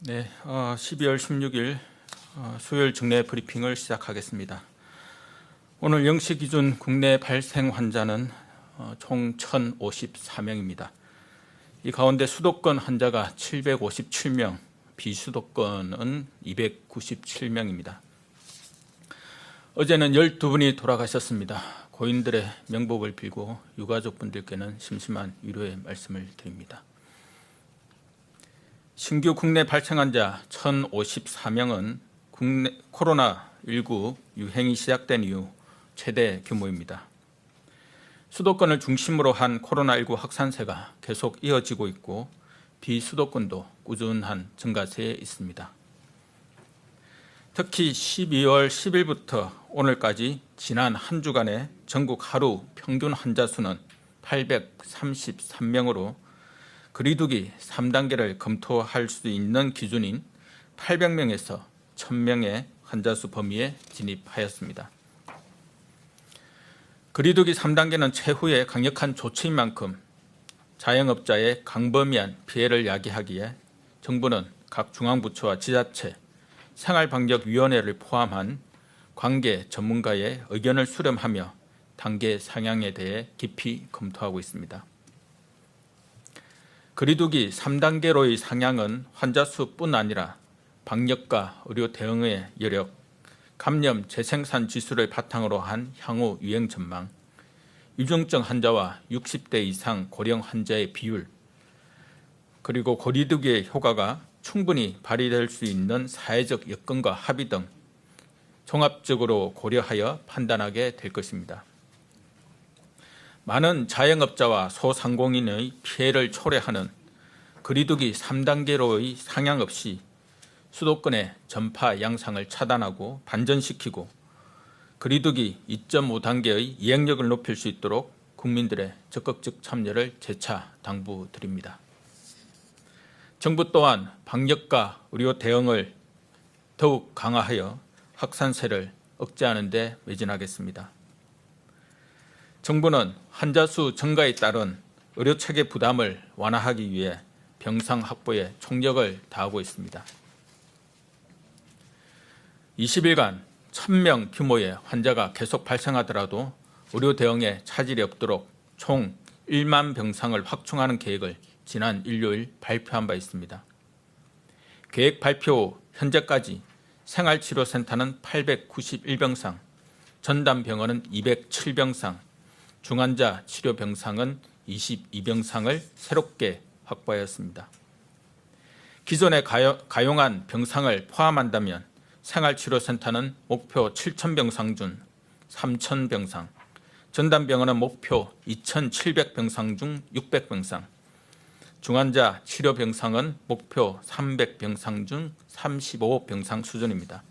네, 12월 16일 수요일 정례 브리핑을 시작하겠습니다. 오늘 0시 기준 국내 발생 환자는 총 1,054명입니다. 이 가운데 수도권 환자가 757명, 비수도권은 297명입니다. 어제는 12분이 돌아가셨습니다. 고인들의 명복을 빌고 유가족분들께는 심심한 위로의 말씀을 드립니다. 신규 국내 발생 환자 1,054명은 코로나19 유행이 시작된 이후 최대 규모입니다. 수도권을 중심으로 한 코로나19 확산세가 계속 이어지고 있고 비수도권도 꾸준한 증가세에 있습니다. 특히 12월 10일부터 오늘까지 지난 한 주간의 전국 하루 평균 환자 수는 833명으로 거리두기 3단계를 검토할 수 있는 기준인 800명에서 1000명의 환자 수 범위에 진입하였습니다. 거리두기 3단계는 최후의 강력한 조치인 만큼 자영업자의 광범위한 피해를 야기하기에 정부는 각 중앙부처와 지자체, 생활방역위원회를 포함한 관계 전문가의 의견을 수렴하며 단계 상향에 대해 깊이 검토하고 있습니다. 거리두기 3단계로의 상향은 환자 수뿐 아니라 방역과 의료 대응의 여력, 감염 재생산 지수를 바탕으로 한 향후 유행 전망, 위중증 환자와 60대 이상 고령 환자의 비율, 그리고 거리두기의 효과가 충분히 발휘될 수 있는 사회적 여건과 합의 등 종합적으로 고려하여 판단하게 될 것입니다. 많은 자영업자와 소상공인의 피해를 초래하는 거리두기 3단계로의 상향 없이 수도권의 전파 양상을 차단하고 반전시키고 거리두기 2.5단계의 이행력을 높일 수 있도록 국민들의 적극적 참여를 재차 당부드립니다. 정부 또한 방역과 의료 대응을 더욱 강화하여 확산세를 억제하는 데 매진하겠습니다. 정부는 환자 수 증가에 따른 의료체계 부담을 완화하기 위해 병상 확보에 총력을 다하고 있습니다. 20일간 1000명 규모의 환자가 계속 발생하더라도 의료 대응에 차질이 없도록 총 1만 병상을 확충하는 계획을 지난 일요일 발표한 바 있습니다. 계획 발표 후 현재까지 생활치료센터는 891병상, 전담병원은 207병상, 중환자 치료병상은 22병상을 새롭게 확보하였습니다. 기존에 가용한 병상을 포함한다면 생활치료센터는 목표 7,000병상 중 3,000병상, 전담병원은 목표 2,700병상 중 600병상, 중환자 치료병상은 목표 300병상 중 35병상 수준입니다.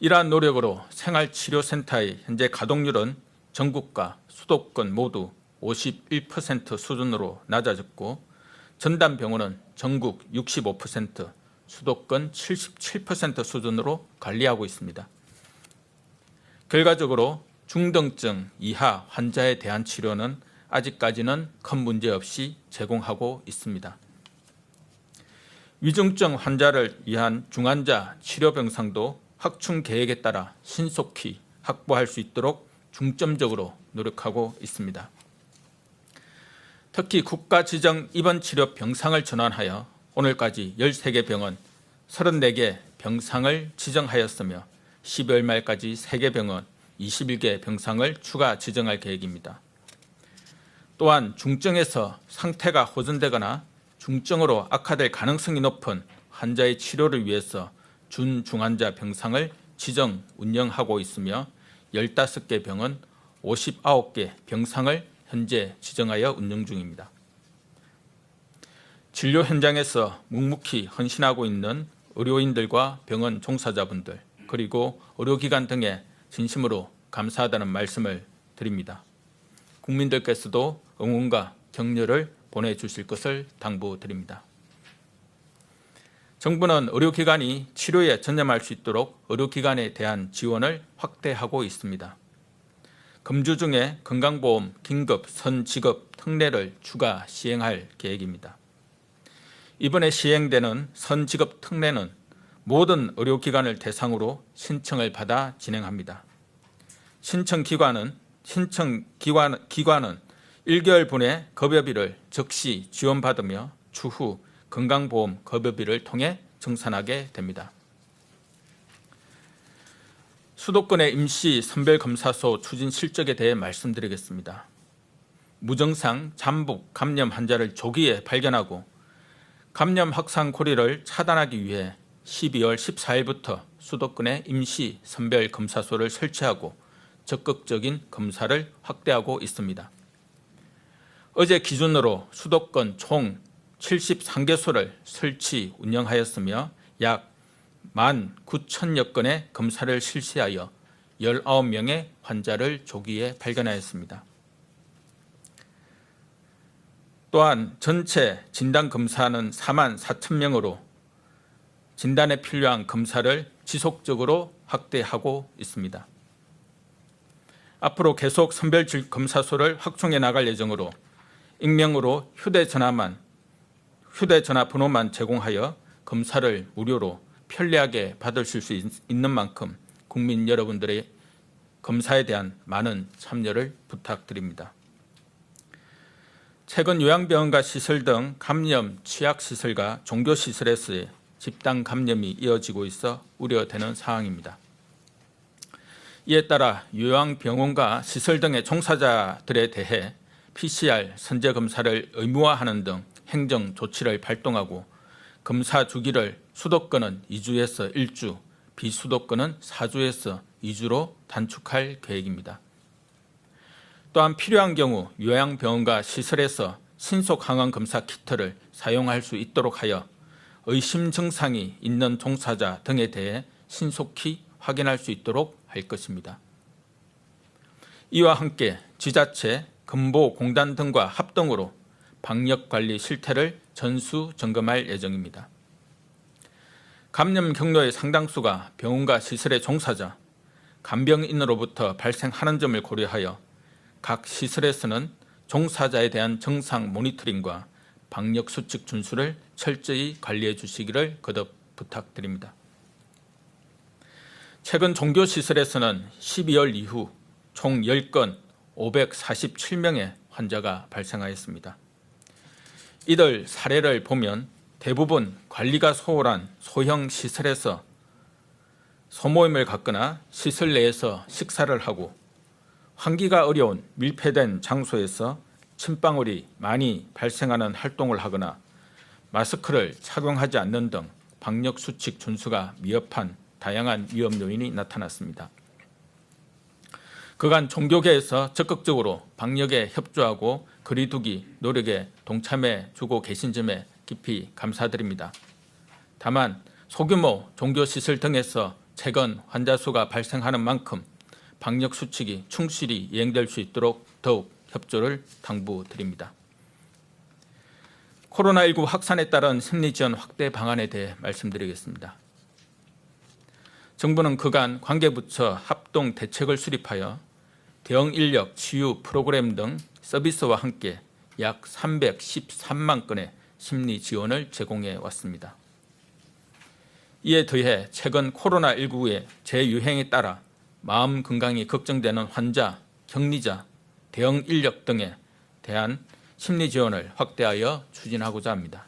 이러한 노력으로 생활치료센터의 현재 가동률은 전국과 수도권 모두 51% 수준으로 낮아졌고 전담병원은 전국 65%, 수도권 77% 수준으로 관리하고 있습니다. 결과적으로 중등증 이하 환자에 대한 치료는 아직까지는 큰 문제 없이 제공하고 있습니다. 위중증 환자를 위한 중환자 치료병상도 확충 계획에 따라 신속히 확보할 수 있도록 중점적으로 노력하고 있습니다. 특히 국가 지정 입원 치료 병상을 전환하여 오늘까지 13개 병원 34개 병상을 지정하였으며 12월 말까지 3개 병원 21개 병상을 추가 지정할 계획입니다. 또한 중증에서 상태가 호전되거나 중증으로 악화될 가능성이 높은 환자의 치료를 위해서 준중환자 병상을 지정 운영하고 있으며 15개 병원 59개 병상을 현재 지정하여 운영 중입니다. 진료 현장에서 묵묵히 헌신하고 있는 의료인들과 병원 종사자분들 그리고 의료기관 등에 진심으로 감사하다는 말씀을 드립니다. 국민들께서도 응원과 격려를 보내주실 것을 당부드립니다. 정부는 의료기관이 치료에 전념할 수 있도록 의료기관에 대한 지원을 확대하고 있습니다. 금주 중에 건강보험 긴급 선지급 특례를 추가 시행할 계획입니다. 이번에 시행되는 선직업 특례는 모든 의료기관을 대상으로 신청을 받아 진행합니다. 신청기관은 1개월분의 급여비를 즉시 지원받으며 추후 건강보험 급여비를 통해 정산하게 됩니다. 수도권의 임시 선별검사소 추진 실적에 대해 말씀드리겠습니다. 무증상 잠복 감염 환자를 조기에 발견하고 감염 확산 고리를 차단하기 위해 12월 14일부터 수도권에 임시 선별검사소를 설치하고 적극적인 검사를 확대하고 있습니다. 어제 기준으로 수도권 총 73개소를 설치 운영하였으며 약 19,000여 건의 검사를 실시하여 19명의 환자를 조기에 발견하였습니다. 또한 전체 진단검사는 44,000명으로 진단에 필요한 검사를 지속적으로 확대하고 있습니다. 앞으로 계속 선별검사소를 확충해 나갈 예정으로 익명으로 휴대전화 번호만 제공하여 검사를 무료로 편리하게 받으실 수 있는 만큼 국민 여러분들의 검사에 대한 많은 참여를 부탁드립니다. 최근 요양병원과 시설 등 감염 취약시설과 종교시설에서의 집단 감염이 이어지고 있어 우려되는 상황입니다. 이에 따라 요양병원과 시설 등의 종사자들에 대해 PCR 선제검사를 의무화하는 등 행정 조치를 발동하고 검사 주기를 수도권은 2주에서 1주, 비수도권은 4주에서 2주로 단축할 계획입니다. 또한 필요한 경우 요양병원과 시설에서 신속 항원 검사 키트를 사용할 수 있도록 하여 의심 증상이 있는 종사자 등에 대해 신속히 확인할 수 있도록 할 것입니다. 이와 함께 지자체, 근보공단 등과 합동으로 방역관리 실태를 전수 점검할 예정입니다. 감염 경로의 상당수가 병원과 시설의 종사자, 간병인으로부터 발생하는 점을 고려하여 각 시설에서는 종사자에 대한 정상 모니터링과 방역수칙 준수를 철저히 관리해 주시기를 거듭 부탁드립니다. 최근 종교시설에서는 12월 이후 총 10건 547명의 환자가 발생하였습니다. 이들 사례를 보면 대부분 관리가 소홀한 소형 시설에서 소모임을 갖거나 시설 내에서 식사를 하고 환기가 어려운 밀폐된 장소에서 침방울이 많이 발생하는 활동을 하거나 마스크를 착용하지 않는 등 방역수칙 준수가 미흡한 다양한 위험 요인이 나타났습니다. 그간 종교계에서 적극적으로 방역에 협조하고 거리두기 노력에 동참해 주고 계신 점에 깊이 감사드립니다. 다만 소규모 종교시설 등에서 최근 환자 수가 발생하는 만큼 방역수칙이 충실히 이행될 수 있도록 더욱 협조를 당부드립니다. 코로나19 확산에 따른 심리지원 확대 방안에 대해 말씀드리겠습니다. 정부는 그간 관계부처 합동 대책을 수립하여 대응 인력 치유 프로그램 등 서비스와 함께 약 313만 건의 심리 지원을 제공해 왔습니다. 이에 더해 최근 코로나19의 재유행에 따라 마음 건강이 걱정되는 환자, 격리자, 대응 인력 등에 대한 심리 지원을 확대하여 추진하고자 합니다.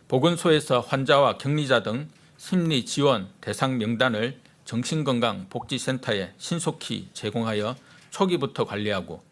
보건소에서 환자와 격리자 등 심리 지원 대상 명단을 정신건강복지센터에 신속히 제공하여 초기부터 관리하고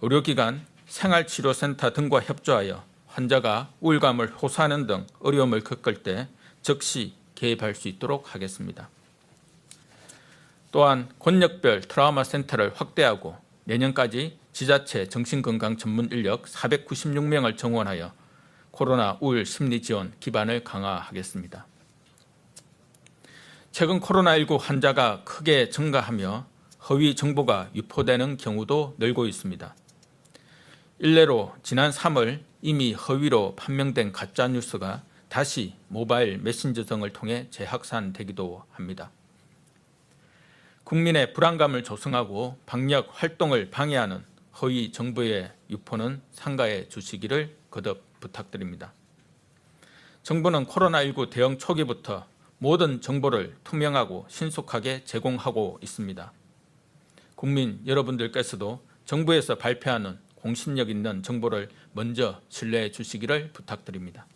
의료기관, 생활치료센터 등과 협조하여 환자가 우울감을 호소하는 등 어려움을 겪을 때 즉시 개입할 수 있도록 하겠습니다. 또한 권역별 트라우마 센터를 확대하고 내년까지 지자체 정신건강 전문 인력 496명을 정원하여 코로나 우울 심리 지원 기반을 강화하겠습니다. 최근 코로나19 환자가 크게 증가하며 허위 정보가 유포되는 경우도 늘고 있습니다. 일례로 지난 3월 이미 허위로 판명된 가짜뉴스가 다시 모바일 메신저 등을 통해 재확산되기도 합니다. 국민의 불안감을 조성하고 방역 활동을 방해하는 허위 정보의 유포는 삼가해 주시기를 거듭 부탁드립니다. 정부는 코로나19 대응 초기부터 모든 정보를 투명하고 신속하게 제공하고 있습니다. 국민 여러분들께서도 정부에서 발표하는 공신력 있는 정보를 먼저 신뢰해 주시기를 부탁드립니다.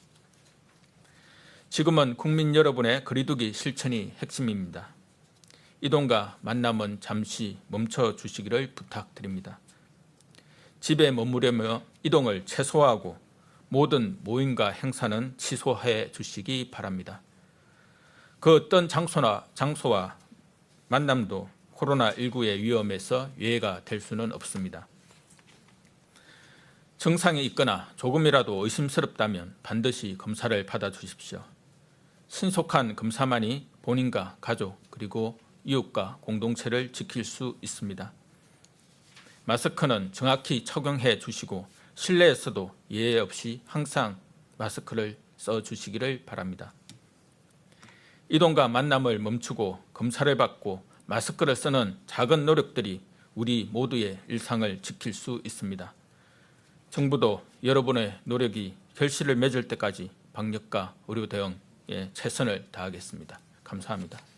지금은 국민 여러분의 거리두기 실천이 핵심입니다. 이동과 만남은 잠시 멈춰 주시기를 부탁드립니다. 집에 머무르며 이동을 최소화하고 모든 모임과 행사는 취소해 주시기 바랍니다. 그 어떤 장소와 만남도 코로나19의 위험에서 예외가 될 수는 없습니다. 증상이 있거나 조금이라도 의심스럽다면 반드시 검사를 받아 주십시오. 신속한 검사만이 본인과 가족 그리고 이웃과 공동체를 지킬 수 있습니다. 마스크는 정확히 착용해 주시고 실내에서도 예외 없이 항상 마스크를 써 주시기를 바랍니다. 이동과 만남을 멈추고 검사를 받고 마스크를 쓰는 작은 노력들이 우리 모두의 일상을 지킬 수 있습니다. 정부도 여러분의 노력이 결실을 맺을 때까지 방역과 의료 대응에 최선을 다하겠습니다. 감사합니다.